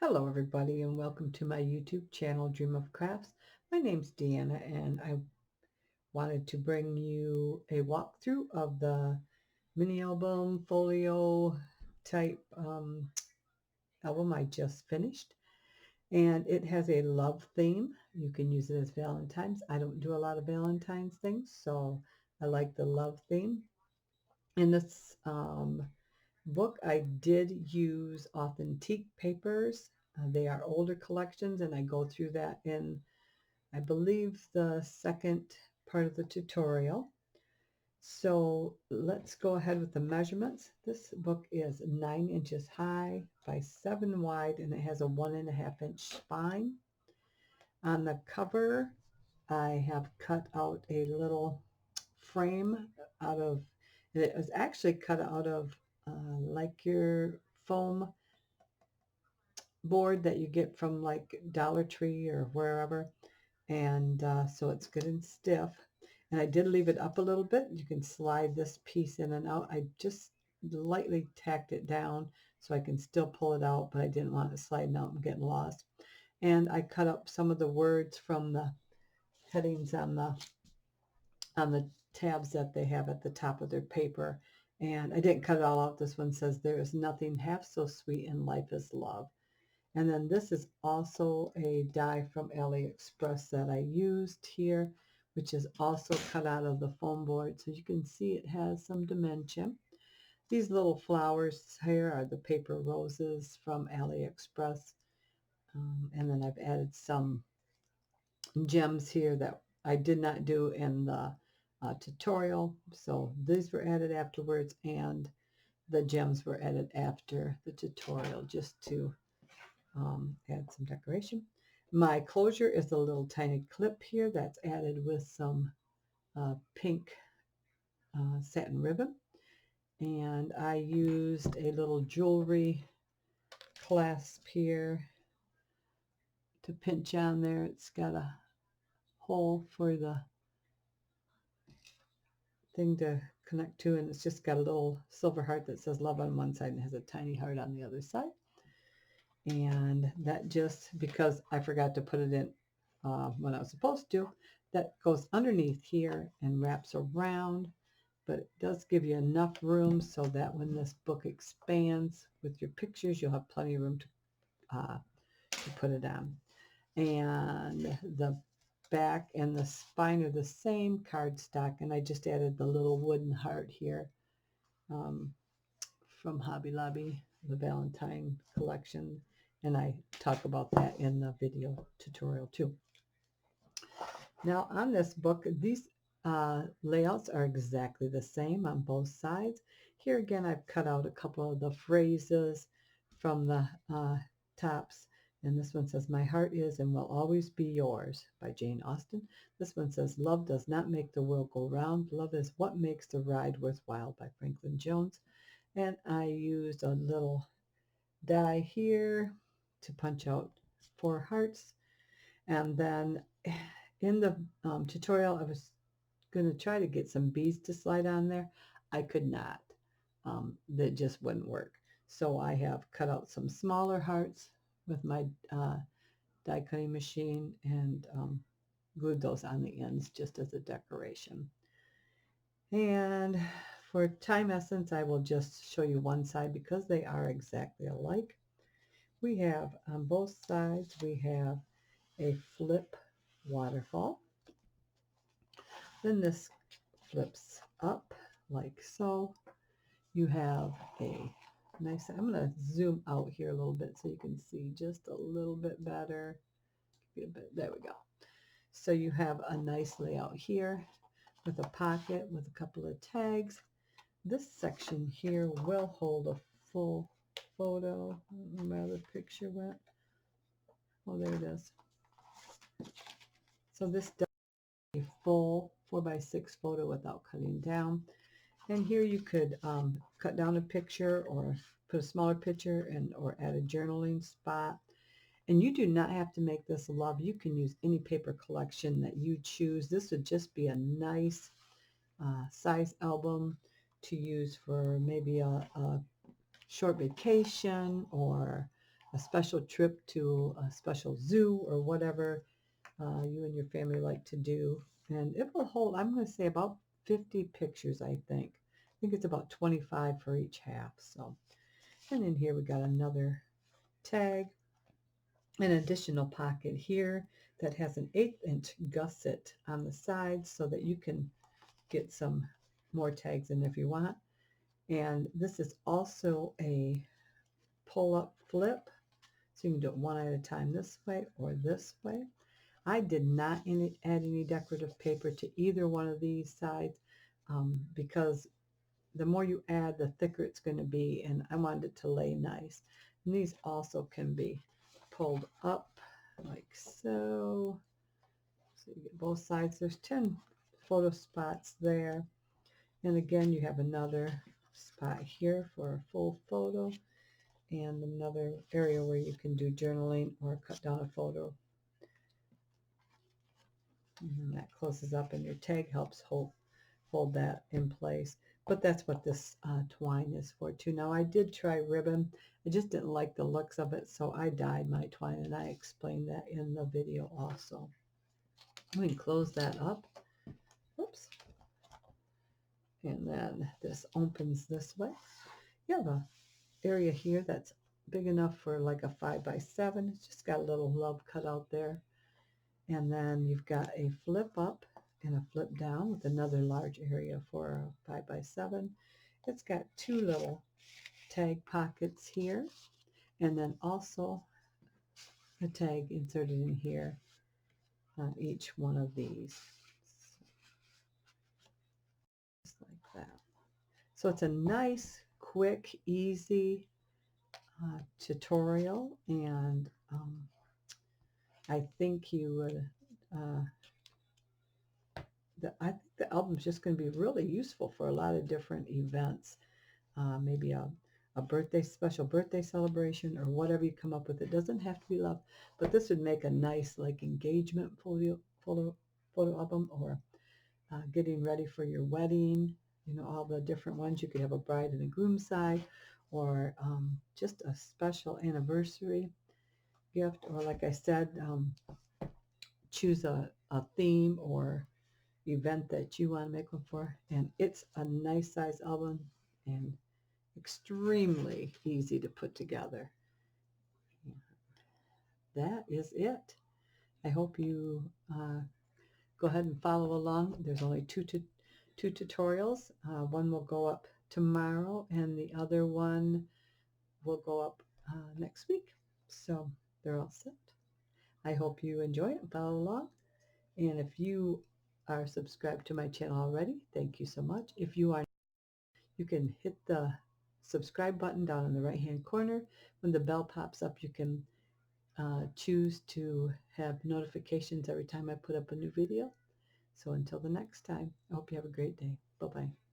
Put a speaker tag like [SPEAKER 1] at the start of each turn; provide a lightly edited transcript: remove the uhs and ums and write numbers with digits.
[SPEAKER 1] Hello everybody and welcome to my YouTube channel Dream of Crafts. My name's Deanna and I wanted to bring you a walkthrough of the mini album folio type album I just finished. And it has a love theme. You can use it as Valentine's. I don't do a lot of Valentine's things, so I like the love theme. In this book, I did use authentic papers. They are older collections, and I go through that in, I believe, the second part of the tutorial. So let's go ahead with the measurements. This book is 9 inches high by 7 wide, and it has a 1.5 inch spine. On the cover, I have cut out a little frame out of, it was actually cut out of like your foam board that you get from like Dollar Tree or wherever. And so it's good and stiff. And I did leave it up a little bit. You can slide this piece in and out. I just lightly tacked it down so I can still pull it out, but I didn't want it sliding out and getting lost. And I cut up some of the words from the headings on the tabs that they have at the top of their paper. And I didn't cut it all out. This one says, "There is nothing half so sweet in life as love." And then this is also a die from AliExpress that I used here, which is also cut out of the foam board. So you can see it has some dimension. These little flowers here are the paper roses from AliExpress. And then I've added some gems here that I did not do in the tutorial. So these were added afterwards, and the gems were added after the tutorial just to add some decoration. My closure is a little tiny clip here that's added with some pink satin ribbon. And I used a little jewelry clasp here to pinch on there. It's got a hole for the thing to connect to, and it's just got a little silver heart that says love on one side and has a tiny heart on the other side. And that, just because I forgot to put it in when I was supposed to, that goes underneath here and wraps around, but it does give you enough room so that when this book expands with your pictures, you'll have plenty of room to put it on. And the back and the spine are the same cardstock, and I just added the little wooden heart here from Hobby Lobby, the Valentine collection, and I talk about that in the video tutorial too. Now on this book, these layouts are exactly the same on both sides. Here again, I've cut out a couple of the phrases from the tops. And this one says, "My heart is and will always be yours," by Jane Austen. This one says, "Love does not make the world go round. Love is what makes the ride worthwhile," by Franklin Jones. And I used a little die here to punch out 4 hearts. And then in the tutorial, I was going to try to get some beads to slide on there. I could not. That just wouldn't work. So I have cut out some smaller hearts with my die cutting machine and glued those on the ends just as a decoration. And for time essence, I will just show you one side because they are exactly alike. We have on both sides, we have a flip waterfall. Then this flips up like so. You have a nice, I'm going to zoom out here a little bit so you can see just a little bit better. There we go. So you have a nice layout here with a pocket with a couple of tags. This section here will hold a full photo. I don't know where the picture went. Oh, there it is. So this does a full 4x6 photo without cutting down. And here you could cut down a picture or put a smaller picture or add a journaling spot. And you do not have to make this love. You can use any paper collection that you choose. This would just be a nice size album to use for maybe a short vacation or a special trip to a special zoo or whatever you and your family like to do. And it will hold, I'm going to say about 50 pictures, I think. I think it's about 25 for each half. So, and in here we got another tag, an additional pocket here that has an 1/8 inch gusset on the side so that you can get some more tags in if you want. And this is also a pull-up flip, so you can do it one at a time this way or this way. I did not add any decorative paper to either one of these sides because the more you add, the thicker it's going to be, and I wanted it to lay nice. And these also can be pulled up like so. So you get both sides. There's 10 photo spots there. And again, you have another spot here for a full photo and another area where you can do journaling or cut down a photo. And that closes up and your tag helps hold that in place. But that's what this twine is for too. Now I did try ribbon. I just didn't like the looks of it, so I dyed my twine, and I explained that in the video also. We can close that up. Oops. And then this opens this way. You have a area here that's big enough for like a 5x7. It's just got a little love cut out there. And then you've got a flip up and a flip down with another large area for a 5x7. It's got 2 little tag pockets here, and then also a tag inserted in here on each one of these. Just like that. So it's a nice, quick, easy tutorial, and I think you would I think the album's just going to be really useful for a lot of different events. Maybe a birthday, special birthday celebration, or whatever you come up with. It doesn't have to be love, but this would make a nice like engagement photo album, or getting ready for your wedding. You know, all the different ones. You could have a bride and a groom side, or just a special anniversary gift, or like I said, choose a theme or event that you want to make one for. And it's a nice size album and extremely easy to put together. That is it. I hope you go ahead and follow along. There's only two tutorials. One will go up tomorrow and the other one will go up next week. So they're all set. I hope you enjoy it and follow along. And if you are subscribed to my channel already, thank you so much. If you are, you can hit the subscribe button down in the right hand corner. When the bell pops up, you can choose to have notifications every time I put up a new video. So until the next time, I hope you have a great day. Bye-bye.